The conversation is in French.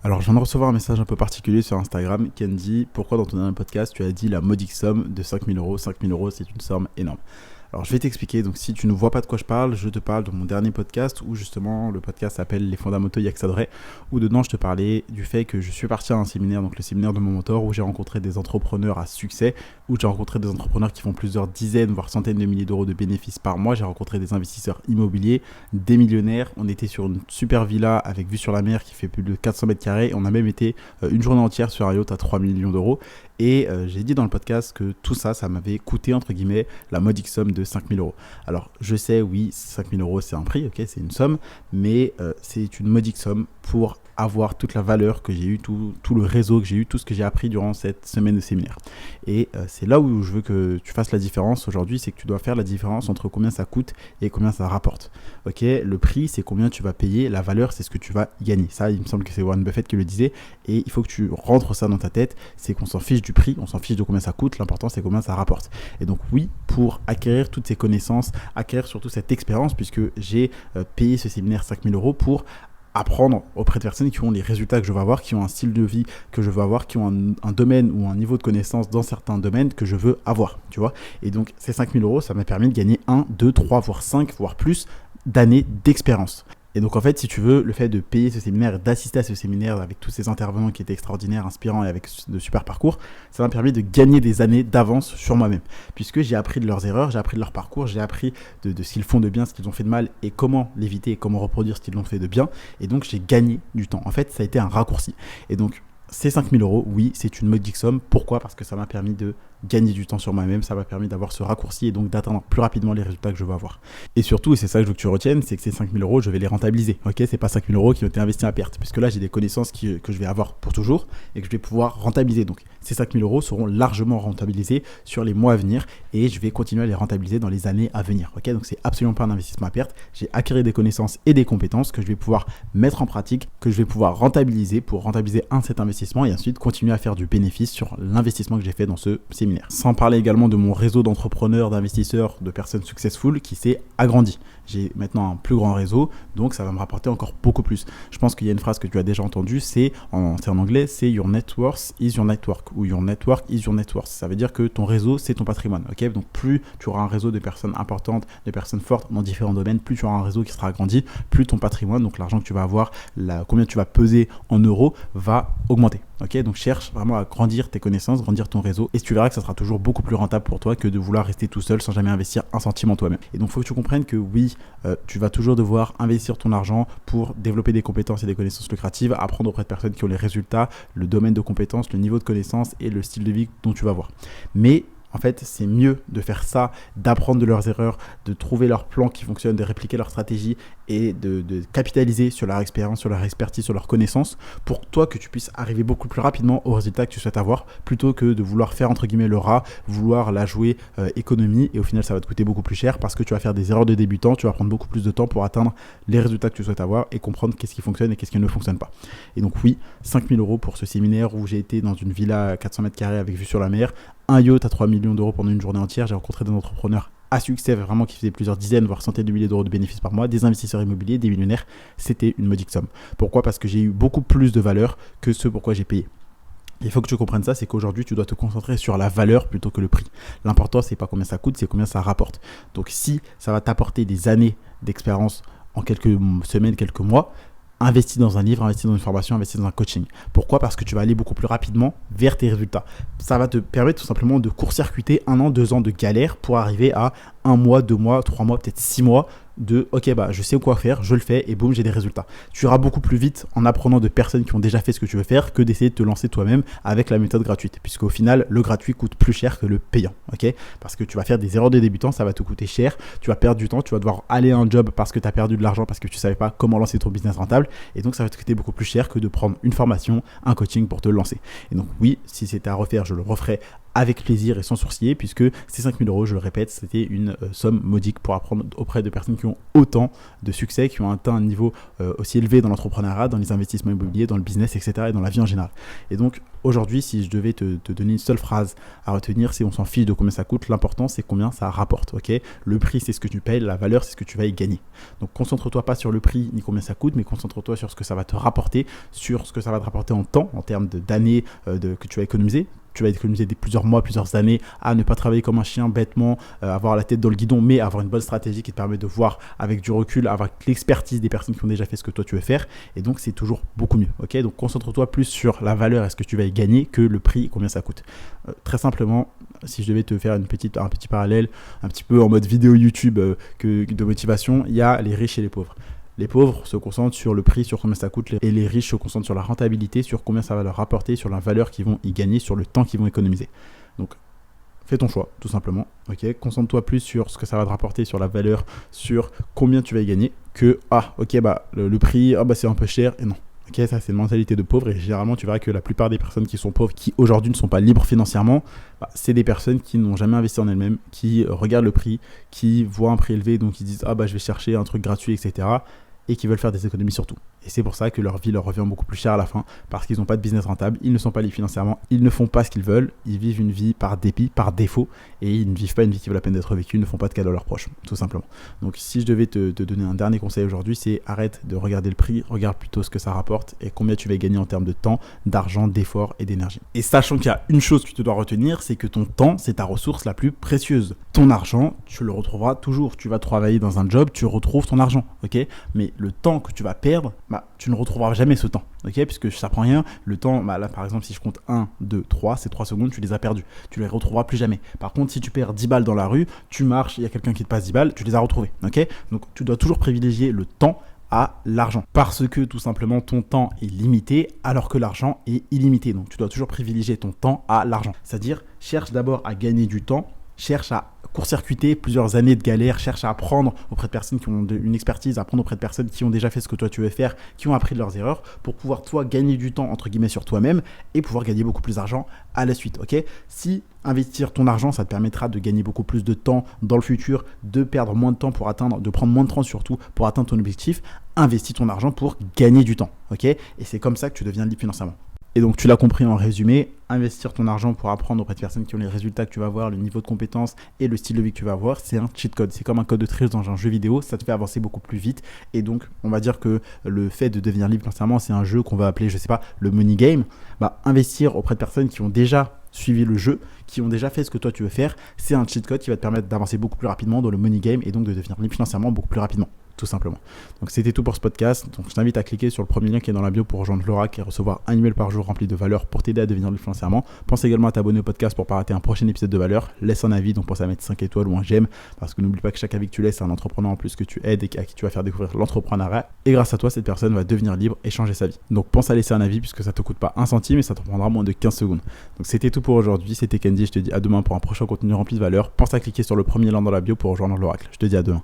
Alors, je viens de recevoir un message un peu particulier sur Instagram qui me dit pourquoi dans ton dernier podcast tu as dit la modique somme de 5 000 euros. 5 000 euros, c'est une somme énorme. Alors, je vais t'expliquer. Donc, si tu ne vois pas de quoi je te parle de mon dernier podcast où justement le podcast s'appelle Les fondamentaux Yaxadre, où dedans je te parlais du fait que je suis parti à un séminaire, donc le séminaire de mon mentor, où j'ai rencontré des entrepreneurs à succès, où j'ai rencontré des entrepreneurs qui font plusieurs dizaines, voire centaines de milliers d'euros de bénéfices par mois. J'ai rencontré des investisseurs immobiliers, des millionnaires. On était sur une super villa avec vue sur la mer qui fait plus de 400 mètres carrés. On a même été une journée entière sur un yacht à 3 millions d'euros. Et j'ai dit dans le podcast que tout ça, ça m'avait coûté, entre guillemets, la modique somme de 5 000 euros. Alors, je sais, oui, 5 000 euros, c'est un prix, ok, c'est une somme, mais c'est une modique somme pour avoir toute la valeur que j'ai eue, tout le réseau que j'ai eu, tout ce que j'ai appris durant cette semaine de séminaire. Et c'est là où je veux que tu fasses la différence aujourd'hui, c'est que tu dois faire la différence entre combien ça coûte et combien ça rapporte. Ok, le prix, c'est combien tu vas payer, la valeur, c'est ce que tu vas gagner. Ça, il me semble que c'est Warren Buffett qui le disait, et il faut que tu rentres ça dans ta tête, c'est qu'on s'en fiche du prix, on s'en fiche de combien ça coûte, l'important c'est combien ça rapporte. Et donc oui, pour acquérir toutes ces connaissances, acquérir surtout cette expérience, puisque j'ai payé ce séminaire 5 000 euros pour apprendre auprès de personnes qui ont les résultats que je veux avoir, qui ont un style de vie que je veux avoir, qui ont un domaine ou un niveau de connaissance dans certains domaines que je veux avoir, tu vois. Et donc, ces 5 000 euros, ça m'a permis de gagner 1, 2, 3, voire 5, voire plus d'années d'expérience. Et donc, en fait, si tu veux, le fait de payer ce séminaire, d'assister à ce séminaire avec tous ces intervenants qui étaient extraordinaires, inspirants et avec de super parcours, ça m'a permis de gagner des années d'avance sur moi-même. Puisque j'ai appris de leurs erreurs, j'ai appris de leur parcours, j'ai appris de ce qu'ils font de bien, ce qu'ils ont fait de mal et comment l'éviter et comment reproduire ce qu'ils ont fait de bien. Et donc, j'ai gagné du temps. En fait, ça a été un raccourci. Et donc, ces 5 000 euros, oui, c'est une modique somme. Pourquoi ? Parce que ça m'a permis de gagner du temps sur moi-même, ça m'a permis d'avoir ce raccourci et donc d'atteindre plus rapidement les résultats que je veux avoir. Et surtout, et c'est ça que je veux que tu retiennes, c'est que ces 5 000 euros, je vais les rentabiliser. Ok, c'est pas 5 000 euros qui ont été investis à perte, puisque là, j'ai des connaissances que je vais avoir pour toujours et que je vais pouvoir rentabiliser. Donc, ces 5 000 euros seront largement rentabilisés sur les mois à venir et je vais continuer à les rentabiliser dans les années à venir. Ok, donc c'est absolument pas un investissement à perte. J'ai acquis des connaissances et des compétences que je vais pouvoir mettre en pratique, que je vais pouvoir rentabiliser pour rentabiliser cet investissement et ensuite continuer à faire du bénéfice sur l'investissement que j'ai fait dans ce séminaire. Sans parler également de mon réseau d'entrepreneurs, d'investisseurs, de personnes successful qui s'est agrandi. J'ai maintenant un plus grand réseau, donc ça va me rapporter encore beaucoup plus. Je pense qu'il y a une phrase que tu as déjà entendue, c'est en anglais, c'est Your net worth is your network ou Your network is your net worth. Ça veut dire que ton réseau, c'est ton patrimoine. Okay, donc plus tu auras un réseau de personnes importantes, de personnes fortes dans différents domaines, plus tu auras un réseau qui sera agrandi, plus ton patrimoine, donc l'argent que tu vas avoir, combien tu vas peser en euros, va augmenter. Ok, donc cherche vraiment à grandir tes connaissances, grandir ton réseau et tu verras que ça sera toujours beaucoup plus rentable pour toi que de vouloir rester tout seul sans jamais investir un centime en toi-même. Et donc il faut que tu comprennes que oui, tu vas toujours devoir investir ton argent pour développer des compétences et des connaissances lucratives, apprendre auprès de personnes qui ont les résultats, le domaine de compétences, le niveau de connaissances et le style de vie dont tu vas avoir. Mais en fait, c'est mieux de faire ça, d'apprendre de leurs erreurs, de trouver leur plan qui fonctionne, de répliquer leur stratégie et de capitaliser sur leur expérience, sur leur expertise, sur leurs connaissances pour toi que tu puisses arriver beaucoup plus rapidement au résultat que tu souhaites avoir plutôt que de vouloir faire entre guillemets le rat, vouloir la jouer économie et au final ça va te coûter beaucoup plus cher parce que tu vas faire des erreurs de débutant, tu vas prendre beaucoup plus de temps pour atteindre les résultats que tu souhaites avoir et comprendre qu'est-ce qui fonctionne et qu'est-ce qui ne fonctionne pas. Et donc oui, 5 000 euros pour ce séminaire où j'ai été dans une villa à 400 mètres carrés avec vue sur la mer, un yacht à 3 millions d'euros pendant une journée entière. J'ai rencontré des entrepreneurs à succès, vraiment qui faisaient plusieurs dizaines, voire centaines de milliers d'euros de bénéfices par mois, des investisseurs immobiliers, des millionnaires. C'était une modique somme. Pourquoi ? Parce que j'ai eu beaucoup plus de valeur que ce pourquoi j'ai payé. Il faut que tu comprennes ça, c'est qu'aujourd'hui, tu dois te concentrer sur la valeur plutôt que le prix. L'important, c'est pas combien ça coûte, c'est combien ça rapporte. Donc, si ça va t'apporter des années d'expérience en quelques semaines, quelques mois, investis dans un livre, investis dans une formation, investis dans un coaching. Pourquoi ? Parce que tu vas aller beaucoup plus rapidement vers tes résultats. Ça va te permettre tout simplement de court-circuiter 1 an, 2 ans de galère pour arriver à 1 mois, 2 mois, 3 mois, peut-être 6 mois de ok, je sais quoi faire, je le fais et boum, j'ai des résultats. Tu iras beaucoup plus vite en apprenant de personnes qui ont déjà fait ce que tu veux faire que d'essayer de te lancer toi-même avec la méthode gratuite. Puisqu'au final, le gratuit coûte plus cher que le payant. Ok ? Parce que tu vas faire des erreurs de débutant, ça va te coûter cher, tu vas perdre du temps, tu vas devoir aller à un job parce que tu as perdu de l'argent, parce que tu ne savais pas comment lancer ton business rentable. Et donc, ça va te coûter beaucoup plus cher que de prendre une formation, un coaching pour te lancer. Et donc, oui, si c'était à refaire, je le referais avec plaisir et sans sourciller, puisque ces 5 000 euros, je le répète, c'était une somme modique pour apprendre auprès de personnes qui ont autant de succès, qui ont atteint un niveau aussi élevé dans l'entrepreneuriat, dans les investissements immobiliers, dans le business, etc. et dans la vie en général. Et donc aujourd'hui, si je devais te donner une seule phrase à retenir, c'est on s'en fiche de combien ça coûte, l'important c'est combien ça rapporte. Ok, le prix c'est ce que tu payes, la valeur c'est ce que tu vas y gagner. Donc concentre-toi pas sur le prix ni combien ça coûte, mais concentre-toi sur ce que ça va te rapporter, sur ce que ça va te rapporter en temps, en termes d'années que tu vas économiser. Tu vas économiser plusieurs mois, plusieurs années à ne pas travailler comme un chien bêtement, avoir la tête dans le guidon, mais avoir une bonne stratégie qui te permet de voir avec du recul, avec l'expertise des personnes qui ont déjà fait ce que toi tu veux faire. Et donc, c'est toujours beaucoup mieux. Ok, donc, concentre-toi plus sur la valeur et ce que tu vas y gagner que le prix et combien ça coûte. Très simplement, si je devais te faire un petit parallèle, un petit peu en mode vidéo YouTube de motivation, il y a les riches et les pauvres. Les pauvres se concentrent sur le prix, sur combien ça coûte, et les riches se concentrent sur la rentabilité, sur combien ça va leur rapporter, sur la valeur qu'ils vont y gagner, sur le temps qu'ils vont économiser. Donc, fais ton choix, tout simplement. Ok, concentre-toi plus sur ce que ça va te rapporter, sur la valeur, sur combien tu vas y gagner, que le prix, c'est un peu cher, et non. Ok, ça c'est une mentalité de pauvre, et généralement tu verras que la plupart des personnes qui sont pauvres, qui aujourd'hui ne sont pas libres financièrement, c'est des personnes qui n'ont jamais investi en elles-mêmes, qui regardent le prix, qui voient un prix élevé, donc ils disent je vais chercher un truc gratuit, etc. et qui veulent faire des économies sur tout. Et c'est pour ça que leur vie leur revient beaucoup plus cher à la fin, parce qu'ils n'ont pas de business rentable, ils ne sont pas libres financièrement, ils ne font pas ce qu'ils veulent, ils vivent une vie par dépit, par défaut, et ils ne vivent pas une vie qui vaut la peine d'être vécue, ils ne font pas de cadeaux à leurs proches, tout simplement. Donc si je devais te donner un dernier conseil aujourd'hui, c'est arrête de regarder le prix, regarde plutôt ce que ça rapporte et combien tu vas gagner en termes de temps, d'argent, d'effort et d'énergie. Et sachant qu'il y a une chose que tu dois retenir, c'est que ton temps, c'est ta ressource la plus précieuse. Ton argent, tu le retrouveras toujours. Tu vas travailler dans un job, tu retrouves ton argent, ok ? Mais le temps que tu vas perdre, tu ne retrouveras jamais ce temps, ok ? Puisque ça prend rien. Le temps, là par exemple, si je compte 1, 2, 3, ces 3 secondes, tu les as perdues. Tu les retrouveras plus jamais. Par contre, si tu perds 10 balles dans la rue, tu marches, il y a quelqu'un qui te passe 10 balles, tu les as retrouvées, ok ? Donc tu dois toujours privilégier le temps à l'argent. Parce que tout simplement, ton temps est limité alors que l'argent est illimité. Donc tu dois toujours privilégier ton temps à l'argent. C'est-à-dire, cherche d'abord à gagner du temps, cherche à court-circuiter plusieurs années de galère, cherche à apprendre auprès de personnes qui ont une expertise, apprendre auprès de personnes qui ont déjà fait ce que toi tu veux faire, qui ont appris de leurs erreurs, pour pouvoir toi gagner du temps entre guillemets sur toi-même et pouvoir gagner beaucoup plus d'argent à la suite, ok ? Si investir ton argent, ça te permettra de gagner beaucoup plus de temps dans le futur, de perdre moins de temps pour atteindre, de prendre moins de temps surtout pour atteindre ton objectif, investis ton argent pour gagner du temps, ok ? Et c'est comme ça que tu deviens libre financièrement. Et donc, tu l'as compris en résumé, investir ton argent pour apprendre auprès de personnes qui ont les résultats que tu vas avoir, le niveau de compétence et le style de vie que tu vas avoir, c'est un cheat code. C'est comme un code de triche dans un jeu vidéo, ça te fait avancer beaucoup plus vite. Et donc, on va dire que le fait de devenir libre financièrement, c'est un jeu qu'on va appeler, le money game. Investir auprès de personnes qui ont déjà suivi le jeu, qui ont déjà fait ce que toi tu veux faire, c'est un cheat code qui va te permettre d'avancer beaucoup plus rapidement dans le money game et donc de devenir libre financièrement beaucoup plus rapidement, tout simplement. Donc c'était tout pour ce podcast. Donc je t'invite à cliquer sur le premier lien qui est dans la bio pour rejoindre l'Oracle et recevoir un email par jour rempli de valeur pour t'aider à devenir libre financièrement. Pense également à t'abonner au podcast pour ne pas rater un prochain épisode de valeur. Laisse un avis, donc pense à mettre 5 étoiles ou un j'aime, parce que n'oublie pas que chaque avis que tu laisses, c'est un entrepreneur en plus que tu aides et à qui tu vas faire découvrir l'entrepreneuriat. Et grâce à toi, cette personne va devenir libre et changer sa vie. Donc pense à laisser un avis puisque ça te coûte pas un centime et ça te prendra moins de 15 secondes. Donc c'était tout pour aujourd'hui. C'était Kenji. Je te dis à demain pour un prochain contenu rempli de valeur. Pense à cliquer sur le premier lien dans la bio pour rejoindre l'Oracle. Je te dis à demain.